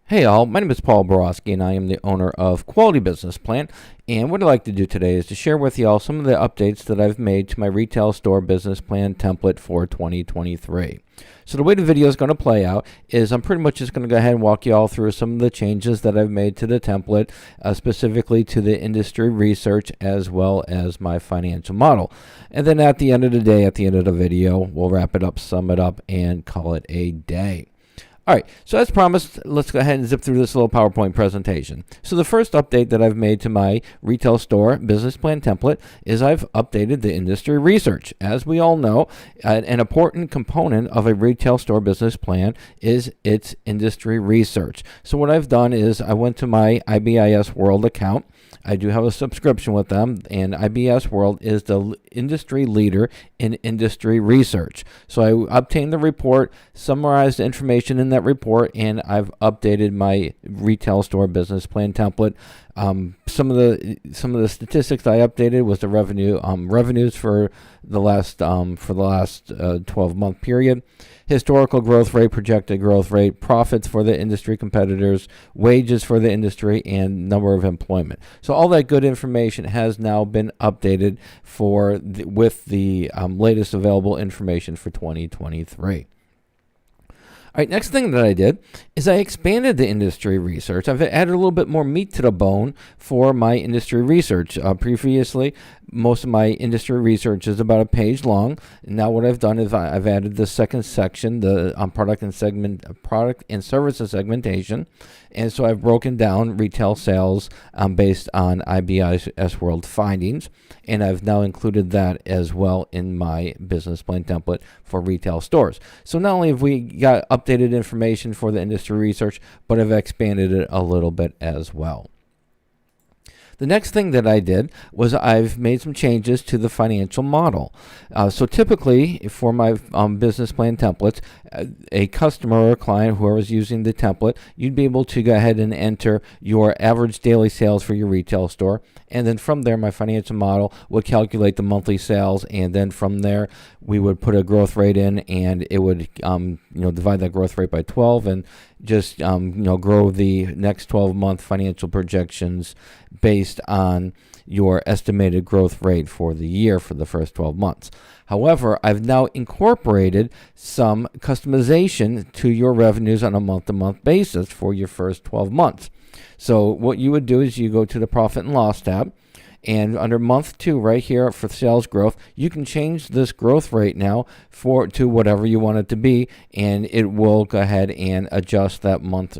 Hey all, my name is Paul Borosky and I am the owner of Quality Business Plan. And what I'd like to do today is to share with you all some of the updates that I've made to my retail store business plan template for 2023. So the way the video is going to play out is I'm pretty much just going to go ahead and walk you all through some of the changes that I've made to the template, specifically to the industry research as well as my financial model. And then at the end of the day, at the end of the video, we'll wrap it up, sum it up, and call it a day. All right, so as promised, let's go ahead and zip through this little PowerPoint presentation. So the first update that I've made to my retail store business plan template is I've updated the industry research. As we all know, an important component of a retail store business plan is its industry research. So what I've done is I went to my IBIS World account. I do have a subscription with them, and IBS World is the industry leader in industry research. So I obtained the report, summarized the information in that report, and I've updated my retail store business plan template. Some of the statistics I updated was the revenues for the last 12-month period, historical growth rate, projected growth rate, profits for the industry competitors, wages for the industry, and number of employment. So all that good information has now been updated with the latest available information for 2023. All right, next thing that I did is I expanded the industry research. I've added a little bit more meat to the bone for my industry research. Previously, most of my industry research is about a page long. And now what I've done is I've added the second section, the product and services segmentation. And so I've broken down retail sales based on IBIS World findings. And I've now included that as well in my business plan template for retail stores. So not only have we got updated information for the industry research, but I've expanded it a little bit as well. The next thing that I did was I've made some changes to the financial model. So typically for my business plan templates, a customer or a client, whoever is using the template, you'd be able to go ahead and enter your average daily sales for your retail store. And then from there, my financial model would calculate the monthly sales. And then from there, we would put a growth rate in, and it would divide that growth rate by 12 and just grow the next 12-month financial projections based on your estimated growth rate for the year for the first 12 months. However, I've now incorporated some customization to your revenues on a month-to-month basis for your first 12 months. So what you would do is you go to the profit and loss tab, and under month 2 right here for sales growth, you can change this growth rate now to whatever you want it to be, and it will go ahead and adjust that month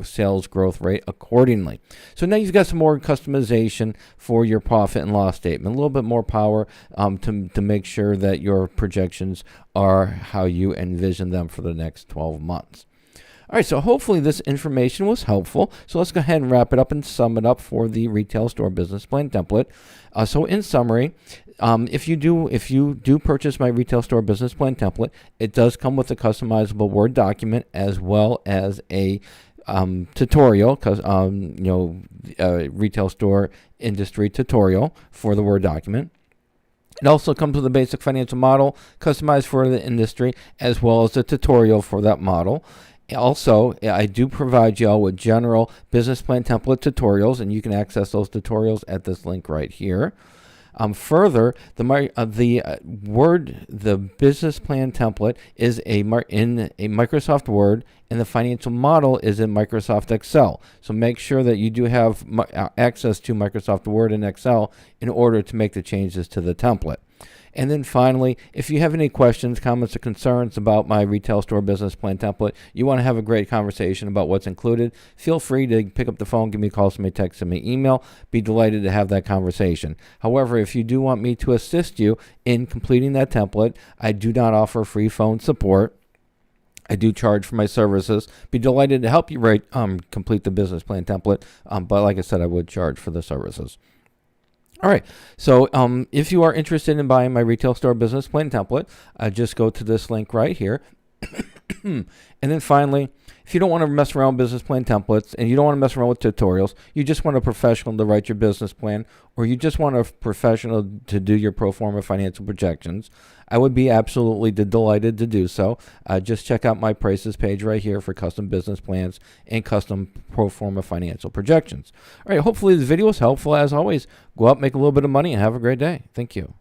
sales growth rate accordingly. So now you've got some more customization for your profit and loss statement, a little bit more power to make sure that your projections are how you envision them for the next 12 months. All right, so hopefully this information was helpful. So let's go ahead and wrap it up and sum it up for the retail store business plan template. So in summary, if you do purchase my retail store business plan template, it does come with a customizable Word document as well as a tutorial, retail store industry tutorial for the Word document. It also comes with a basic financial model customized for the industry, as well as a tutorial for that model. Also, I do provide y'all with general business plan template tutorials, and you can access those tutorials at this link right here. Further, the business plan template is in a Microsoft Word, and the financial model is in Microsoft Excel. So make sure that you do have access to Microsoft Word and Excel in order to make the changes to the template. And then finally, if you have any questions, comments, or concerns about my retail store business plan template, you want to have a great conversation about what's included, feel free to pick up the phone, give me a call, send me a text, send me an email. Be delighted to have that conversation. However, if you do want me to assist you in completing that template, I do not offer free phone support. I do charge for my services. Be delighted to help you complete the business plan template, but like I said, I would charge for the services. All right, so if you are interested in buying my retail store business plan template, just go to this link right here. And then finally, if you don't want to mess around with business plan templates and you don't want to mess around with tutorials, you just want a professional to write your business plan, or you just want a professional to do your pro forma financial projections, I would be absolutely delighted to do so. Just check out my prices page right here for custom business plans and custom pro forma financial projections. All right, hopefully this video was helpful. As always, go out, make a little bit of money, and have a great day. Thank you.